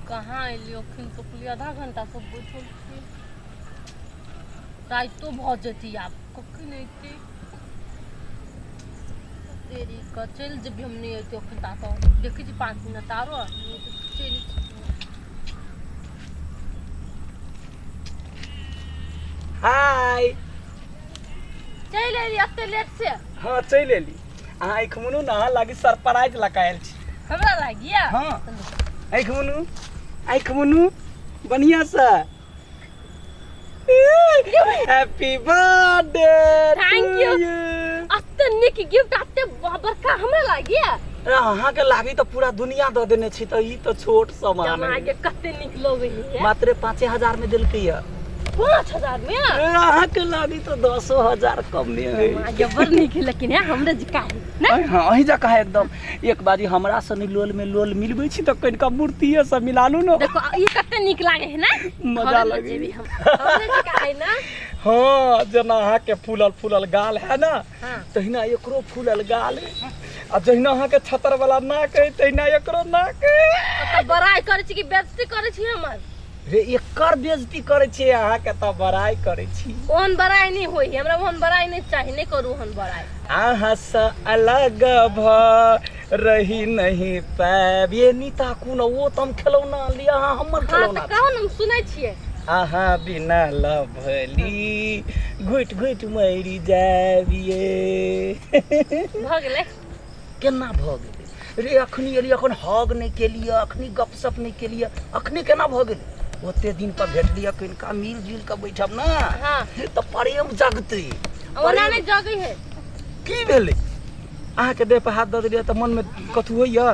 कहाँ अलियो अखन तो कुल आधा घंटा सब बैठल छी रात तो बहुत जेती आब कखन अइते तेरी का चल जब हम नहीं अइते अखन ता तो देखी छी 5 मिनट आरो चल हाय चल एली अते लेट से हाँ चल एली अहाँ एखमुनु ना लागी सरप्राइज लगायल छी हमरा लागिया हाँ एखमुनु बढ़िया सा हैप्पी बर्थडे थैंक यू अते निक गिफ्ट अते बड़का हमरा लागिया अहाँ के लागी तो पूरा दुनिया दे देने छी तो ई तो छोट सामान है के कते निक लोगे है मात्र 5000 में दिलकै है 5000 में अहाँ के लागी तो 100,000 कम में है ये बड़ निक है लेकिन है हमरे जिका है ना हां अही जका है एकदम एक बाजी हमरा सनी लोल में लोल मिलबै छी तो कनिका मूर्ति है सब मिला लू न देखो ये कते निक लागे है ना मजा लगे हमरे जिका है ना हां जना अहाँ के फूलल गाल है ना हां तहिना एकरो फूलल गाल है आ जहिना अहाँ के छतर वाला नाक है तहिना एकरो नाक है त बड़ाई करे छी कि बेइज्जती करे छी हमर रे एकर बेइज्जती करे छी अहाँ के त बड़ाई करे छी ओहन बड़ाई नहीं होई हमरा ओहन बड़ाई नहीं चाहिए नहीं करू ओहन बड़ाई अहाँ से अलग भ रही नहीं पाब ये नीता कोन वो तम खिलौना लिया अहाँ हमर खिलौना हां त कहू हम सुनै छियै अहाँ बिना लभली घुट घुट मरी जाबिए भ गेलै केना भ गेलै रे अखनी एली अखन हग नहीं केलिए अखनी गपशप नहीं केलिए अखनी केना भ गेलै ओते दिन पर भेटलिए किनका मिल जुल के बैठब ना हां त प्रेम जगते ओना नहीं जगै है की भेलै अहाँ के देह पर हाथ द देलिए त मन में कथु होइया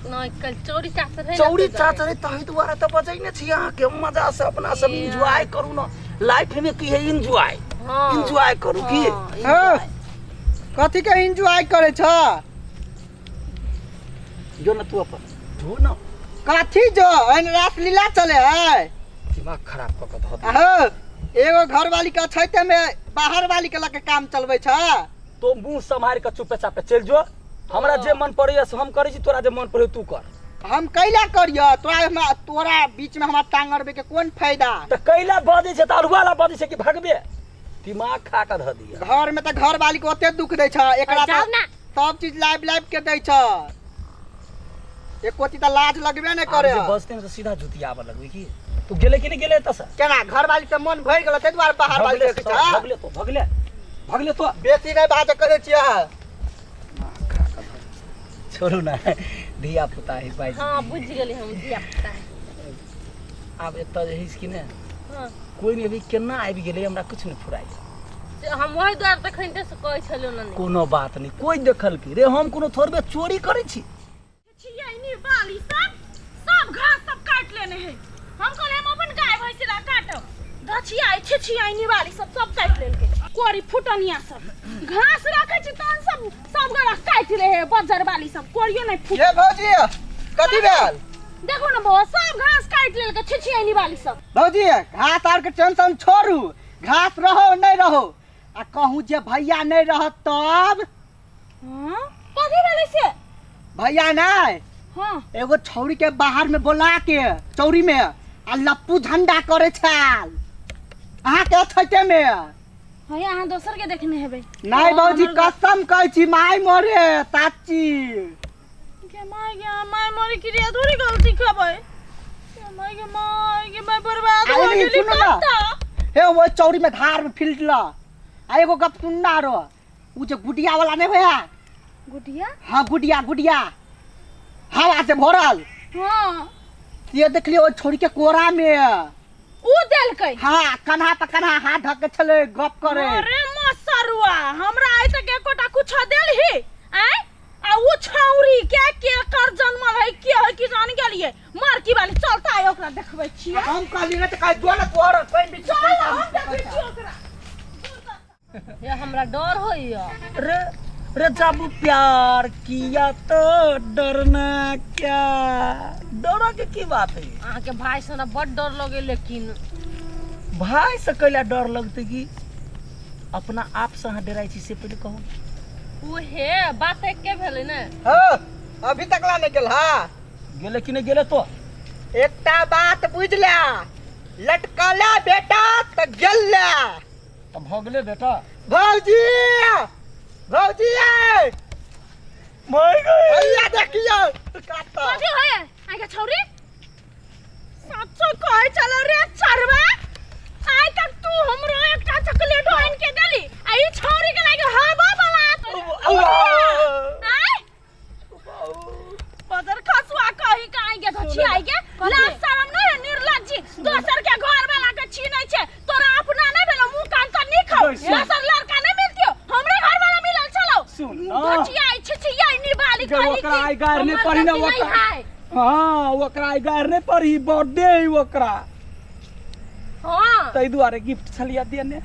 नहीं कल चोरी चाचर है चौड़ी चाचर तही दुआरे त बजैने छी अहाँ के मजा से अपना सब एंजॉय करू ना लाइफ में की है एंजॉय एंजॉय करू की कथी के एंजॉय करे छ जो ना तू अपन जो ना कथी जो एन रासलीला चले है दिमाग खराब क के ध अहो एगो घर वाली का छैते में बाहर वाली के लके काम चलबै छ तो मुंह संभाल के चुपे चापे चल जो हमरा जे मन पड़े से हम करे छी तोरा जे मन पड़े तू कर हम कैला करियो तोरा बीच में हमरा टांग अड़बे के कोन फायदा त कैला बजे छै त अरुवाला बजे छै कि भगबे दिमाग खा के ध दिया घर में त घर वाली को ओते दुख दै छ एकरा त सब चीज लाइव के दै छ एक कोती त लाज लगबे नै करे जे बसते में तो सीधा जुतिया आबे लगबे की तू गेले कि नहीं गेले तस केना घर वाली से मन भर गेल तै द्वारा बाहर वाली देख छ भगले तो बेसी नै बात करे छियै छोड़ू ना धिया पुता है भाई हां बुझ गेली हम धिया पुता है अब एत जे हिस कि ने हां कोई नहीं अभी केना आबि गेले हमरा कुछ नहीं फुराई हम वही द्वार देखैते से कहै छलियो ना कोनो बात नहीं कोई देखल की रे हम कोनो थोड़बे चोरी करे छी छियाइनी वाली सब घास सब काट लेने हैं हम कहले हम अपन गाय भैंस ला काटो दछिया छियाइनी वाली सब काट लेलके कोरी फुटनिया सब घास रखे छी तन सब गला काट ले है बजर वाली सब कोरियो नहीं फुट ये भौजी कथी भेल देखो ना बो सब घास काट लेलके छियाइनी वाली सब भौजी घास आर के टेंशन छोड़ू घास रहो नहीं रहो आ कहूं जे भैया नहीं रहत तब हां कथी भेलै से भैया नहीं हां एगो छौरी के बाहर में बोला के चौरी में आ लप्पू झंडा करे छाल अहाँ के छैते में हां अहाँ दोसर के देखने हेबै नहीं भौजी कसम कहै छी माय मोरे साची के माय मोरे की रे थोड़ी गलती खबै माय के मैं बर्बाद हो गेली पत्ता हे वो चौरी में धार में फिल्ड ला आ एगो गप सुनना रो उ जे गुडिया वाला नहीं होया गुडिया हां गुडिया हवा से भरल हां ये देख लियो ओ छोरी के कोरा में उ देलकै हां कन्हा पे कन्हा हाथ ढक के चले गप करे अरे मसरुआ हमरा आइ तक एकोटा कुछ देलही आइ आ उ छौरी के कर जन्मल है के है कि जान गेलिए मार की वाली चलता है ओकरा देखबै छियै हम कहली न त कह दो न तोर कोई भी चल हम देखै छी ओकरा ये हमरा डर होइया रे जब प्यार किया तो डरना क्या डर की बात है अहाँ के भाई से ना बड़ डर लगे लेकिन भाई से कैला डर लगते कि अपना आप से अहाँ डराई छी से पहले कहू उहे बात एक के भेलै ने हां अभी तक ला नहीं गेल हां गेले कि नहीं गेले तो एकटा बात बुझला, लटकला बेटा त गेला। अब भगले बेटा भौजी भौजी मर गए। भैया देखियो काटा। कथी होय आगे छौरी सच्चो कहे चलो रे चरवा। आइ तक तू हमरो एकटा चॉकलेट आन के देली, आई छौरी के लागे हवा बला आइ पदर खसुआ कहि के आगे धछि आगे लाज शरम नहीं है निर्लज्जी। दोसर के घर वाला के छीनै छे, तोरा अपना नहीं भेलो मुंह कान त नहीं खाओ। दोसर लड़का नहीं मिलतियो, हमरे घर वाला मिलल चलो। सुन धछि आई छी आई निबाली कहि ओकरा आई गार ने पड़ी ना ओकरा। हां ओकरा आई गार ने पड़ी, बर्थडे है ओकरा। हां तै दुआरे गिफ्ट छलिया देने।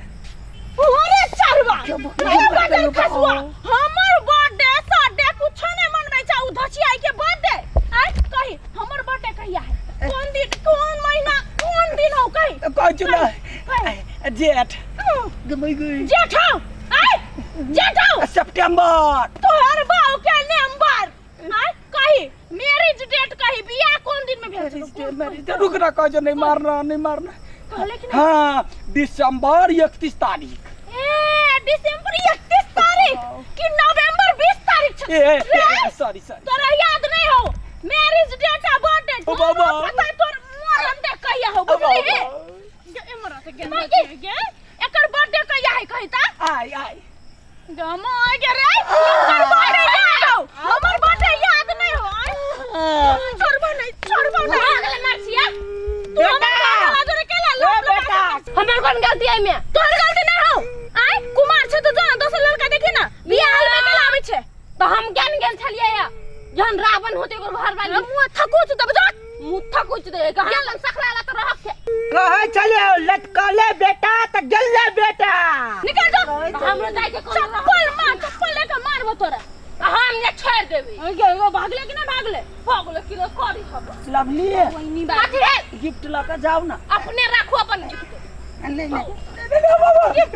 ओरे चरवा पदर खसुआ हमर बर्थडे सडे कुछ नहीं मनबै छ। उ धछि आई के बर्थडे आइ कहि हमर बर्थडे कहिया है, कौन दिन कौन महीना कौन दिन हो कहि कह चुना जेठ गई गई जेठ हो आइ जेठ हो सितंबर। तोहर बाऊ के नंबर आइ कहि मैरिज डेट कहि बियाह कौन दिन में भेल छलो। रुक ना कह नहीं मारना नहीं मारना। कहले कि हाँ दिसंबर 31 तारीख। ए दिसंबर 31 तारीख कि नवंबर 20 तारीख छ। सॉरी सॉरी तोरा याद नहीं हो मैरिज डेट आ बर्थडे ओ बाबा। पता है तोर मरन डे कहिया हो बुझली। एमरा से गेल एकर बर्थडे कहिया है कहि ता आई आई गम आ गे रे एकर बर्थडे याद हो हमर बर्थडे याद नहीं हो। छोड़बो नहीं अगले मारसिया तू हमर जोरे केला लो बेटा हमर कोन गलती है में तोर गलती नहीं हो। आइ कुमार छ तो जान दोसर लड़का देखी ना बियाह में केला आबै छे तो हम ज्ञान गेल छलिए या जहन रावण होते ओकर घर वाली मुंह थकुच दब जा मुंह थकुच दे गेल सकराला तो रहब के कहे चलियो लटकले बेटा त गेले बेटा। निकल जा हमरो जाय के चप्पल लेके मारबो तोरा हम जे छोड़ देबी। यो भागले कि ना भागले कि रे करी सब लवली कोइनी बात है गिफ्ट लाकर जाओ ना। अपने रखो अपन गिफ्ट नहीं नहीं गिफ्ट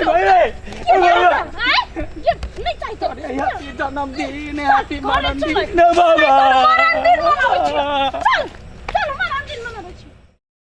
नहीं चाहिए तो हैप्पी जन्मदिन हैप्पी मरण दिन मरण दिन मनाबै छी। चल